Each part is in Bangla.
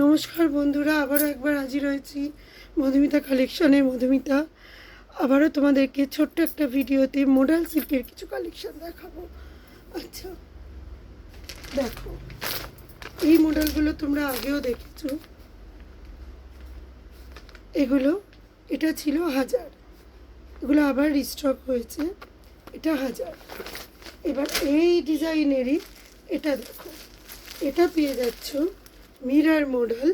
নমস্কার বন্ধুরা, আবারও একবার হাজির হয়েছি মধুমিতা কালেকশনে। মধুমিতা আবারও তোমাদেরকে ছোট্ট একটা ভিডিওতে মডাল সিল্কের কিছু কালেকশন দেখাবো। আচ্ছা দেখো, এই মডেলগুলো তোমরা আগেও দেখেছো। এটা ছিল 1000, এগুলো আবার রিস্টক হয়েছে, এটা 1000। এবার এই ডিজাইনেরই এটা দেখো, এটা পেয়ে যাচ্ছ mirror model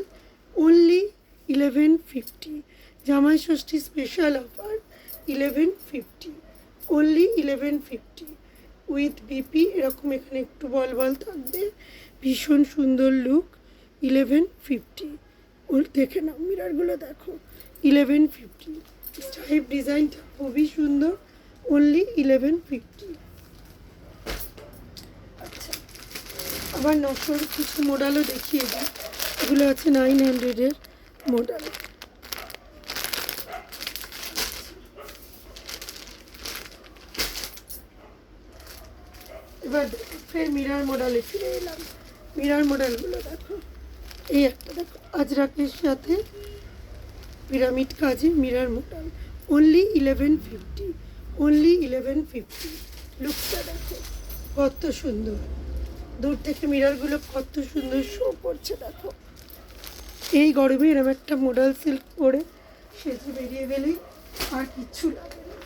only 1150। Jamai Sasthi special offer 1150, only 1150 with BP. এরকম এখানে একটু বল বল থাকবে, ভীষণ সুন্দর লুক। 1150 দেখে নাও, মিরারগুলো দেখো 1150। স্টাইপ ডিজাইনটা খুবই সুন্দর, অনলি 1150। আচ্ছা, আবার 900 কিছু মডেলও দেখিয়ে দিই। এগুলো আছে 900-এর মডেল। এবার ফের মিরার মডেলে ফিরে এলাম। মিরার মডেলগুলো দেখো, এই একটা দেখো আজরাকের সাথে পিরামিড কাজে মিরার মডেল, অনলি 1150, অনলি 1150। লুকটা দেখো কত সুন্দর, দূর থেকে মিরারগুলো কত সুন্দর শো করছে দেখো। এই গরমে এরকম একটা মডেল সিল্ক পরে সেজে বেরিয়ে গেলেই আর কিচ্ছু লাগে না।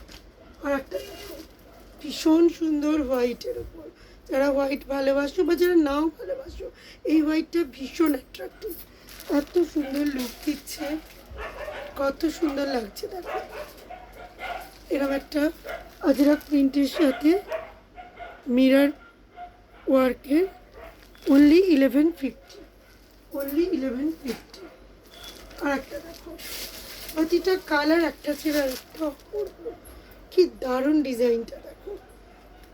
আর একটা দেখো ভীষণ সুন্দর হোয়াইটের উপর, যারা হোয়াইট ভালোবাসো বা যারা নাও ভালোবাসো, এই হোয়াইটটা ভীষণ অ্যাট্রাক্টিভ, এত সুন্দর লুক দিচ্ছে, কত সুন্দর লাগছে দেখো। এরকম একটা আজরাক প্রিন্টের সাথে মিরার ওয়ার্কের, অনলি 1150, অনলি 1150। আর একটা দেখো, প্রতিটা কালার একটা ছেড়ে একটা অপূর্ব, কি দারুণ ডিজাইনটা দেখো,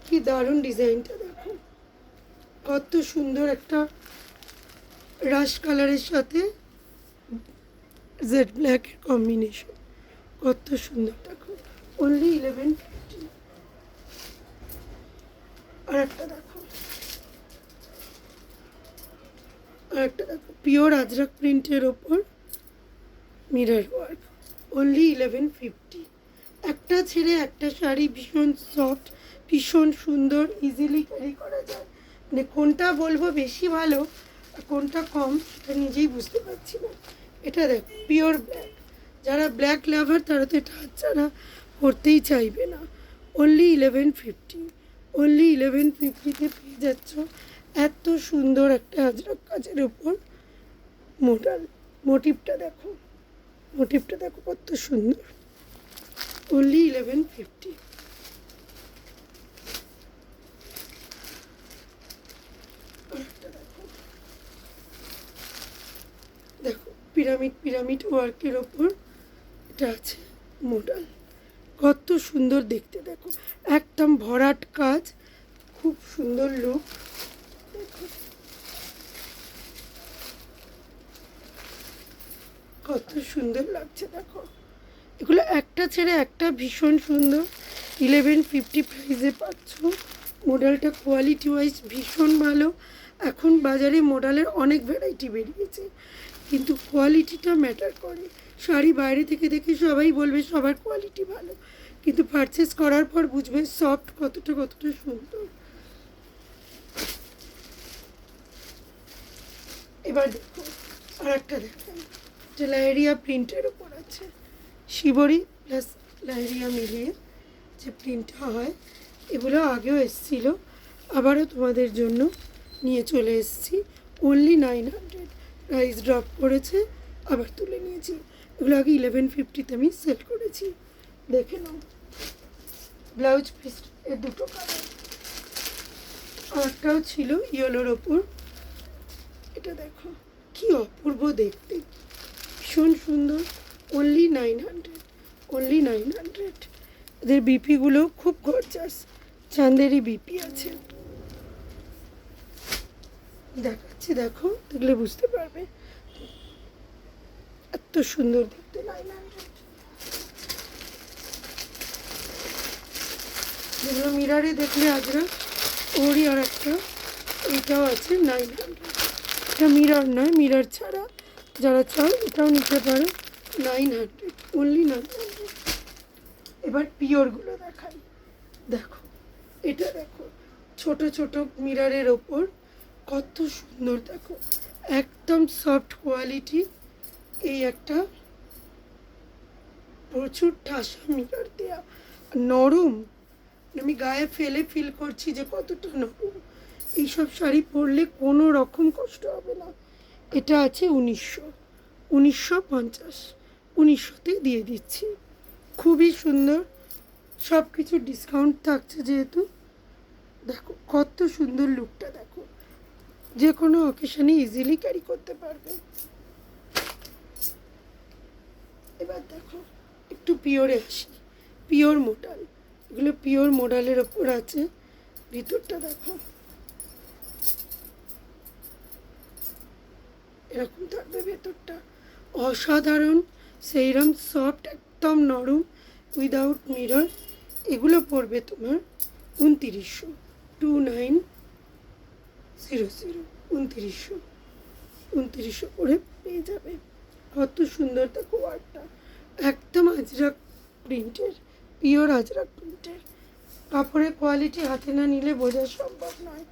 কি দারুণ ডিজাইনটা দেখো, কত সুন্দর একটা রাশ কালারের সাথে জেড ব্ল্যাকের কম্বিনেশন, কত সুন্দর দেখো, অনলি 1150। আর একটা দেখো, আর একটা দেখো পিওর আজরাক প্রিন্টের ওপর মিরর ওয়ার্ক, অনলি 1150। একটা ছেড়ে একটা শাড়ি, ভীষণ সফট, ভীষণ সুন্দর, ইজিলি ক্যারি করা যায়। মানে কোনটা বলবো বেশি ভালো আর কোনটা কম সেটা নিজেই বুঝতে পারছি না। এটা দেখো পিওর ব্ল্যাক, যারা ব্ল্যাক লাভার তারা তো এটা হাতছাড়া করতেই চাইবে না। অনলি 1150, অনলি 1150-তে পেয়ে যাচ্ছ এত সুন্দর একটা আজরাক কাজের ওপর মডেল। মোটিভটা দেখো, মোটিভটা দেখো কত সুন্দর, অনলি 1150। দেখো পিরামিড পিরামিড ওয়ার্কের ওপর এটা আছে মডেল, কত সুন্দর দেখতে দেখো, একদম ভরাট কাজ, খুব সুন্দর লুক দেখো, কত সুন্দর লাগছে দেখো। এগুলো একটা ছেড়ে একটা ভীষণ সুন্দর, 1150 প্রাইসে পাচ্ছ। মডেলটা কোয়ালিটি ওয়াইজ ভীষণ ভালো। এখন বাজারে মডেলের অনেক ভ্যারাইটি বেরিয়েছে, কিন্তু কোয়ালিটিটা ম্যাটার করে। শাড়ি বাইরে থেকে দেখে সবাই বলবে সবার কোয়ালিটি ভালো, কিন্তু পারচেস করার পর বুঝবে সফট কতটা কতটা সুন্দর। এবার দেখো আর একটা দেখেন, যে লাহেরিয়া প্রিন্টের ওপর আছে, শিবরি প্লাস লাহেরিয়া মিলিয়ে যে প্রিন্টটা হয়, এগুলো আগেও এসেছিলো, আবারও তোমাদের জন্য নিয়ে চলে এসেছি। অনলি 900, প্রাইস ড্রপ করেছে, আবার তুলে নিয়েছি। এগুলো আগে 1150-তে আমি সেল করেছি, দেখে নাও। ব্লাউজ পিস এর দুটো কালার, আরেকটাও ছিল ইয়েলোর ওপর, এটা দেখো কি অপূর্ব দেখতে, ভীষণ সুন্দর, অনলি 900, অনলি 900। এদের বিপিগুলো খুব গর্জাস, চাঁদেরই বিপি আছে, দেখাচ্ছি দেখো, দেখলে বুঝতে পারবে এত সুন্দর দেখতে। 900 যেগুলো মিরারে দেখলে আজরাক, ওরই আর একটা এইটাও আছে 900। এটা মিরর নয়, মিরর ছাড়া যারা চাও এটাও নিতে পারো, 900, অনলি 900। এবার পিওরগুলো দেখাই, দেখো এটা দেখো, ছোট ছোট মিররের ওপর কত সুন্দর, দেখো একদম সফট কোয়ালিটি। এই একটা প্রচুর ঠাসা মিরর দেয়া, নরম, আমি গায়ে ফেলে ফিল করছি যে কতটা নরম। এইসব শাড়ি পরলে কোনো রকম কষ্ট হবে না। এটা আছে 1950, 1900-তে দিয়ে দিচ্ছি। খুবই সুন্দর, সব কিছু ডিসকাউন্ট থাকছে যেহেতু। দেখো কত সুন্দর লুকটা, দেখো যে কোনো অকেশনে ইজিলি ক্যারি করতে পারবে। এবার দেখো একটু পিওরে আসি, পিওর মোডাল, এগুলো পিওর মোডালের ওপর আছে। ভিতরটা দেখো এরকম থাকবে, ভেতরটা অসাধারণ, সেইরকম সফট, একদম নরম, উইদাউট মিরর। এগুলো পড়বে তোমার 2900, 2900, 2900 করে পেয়ে যাবে। কত সুন্দর দেখো ওয়ার্কটা, একদম আজরাক প্রিন্টের, পিওর আজরাক প্রিন্টের। কাপড়ের কোয়ালিটি হাতে না নিলে বোঝা সম্ভব নয়।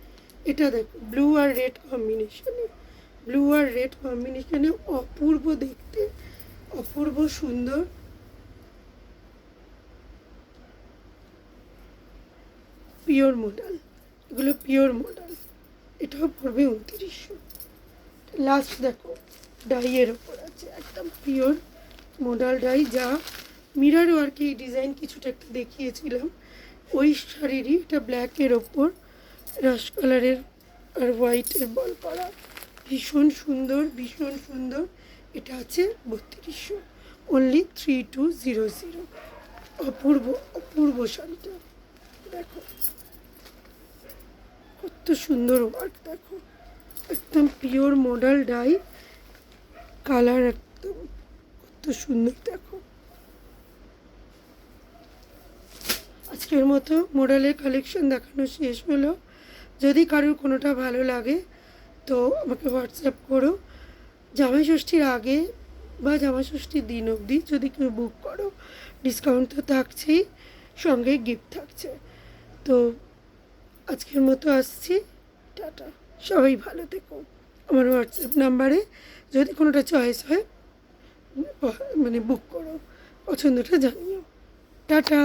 এটা দেখো ব্লু আর রেড কম্বিনেশনে, ব্লু আর রেড কম্বিনেশনে অপূর্ব দেখতে, অপূর্ব সুন্দর। পিওর মডেল, এগুলো পিওর মডেল, এটাও পড়বে 2900। লাস্ট দেখো ডাইয়ের ওপর আছে, একদম পিওর মডেল ডাই, যা মিরর ওয়ার্কে এই ডিজাইন কিছুটা একটা দেখিয়েছিলাম ওই শাড়িরই। এটা ব্ল্যাকের ওপর রাশ কালারের আর হোয়াইটের বল করা, ভীষণ সুন্দর, ভীষণ সুন্দর। এটা আছে 3200, অনলি 3200। অপূর্ব অপূর্ব শাড়িটা দেখো, কত সুন্দর ওয়ার্ক, দেখো একদম পিওর মডেল ডাই, কালার একদম কত সুন্দর। দেখো আজকের মতো মডেলের কালেকশন দেখানো শেষ হলো। যদি কারোর কোনোটা ভালো লাগে তো আমাকে হোয়াটসঅ্যাপ করো। জামাই ষষ্ঠীর আগে বা জামাই ষষ্ঠীর দিন অবধি যদি কেউ বুক করো, ডিসকাউন্ট তো থাকছেই, সঙ্গে গিফট থাকছে। তো আজকের মতো আসছি, টাটা, সবাই ভালো থেকো। আমার হোয়াটসঅ্যাপ নাম্বারে যদি কোনোটা চয়েস হয় মানে বুক করো, পছন্দটা জানিও। টাটা।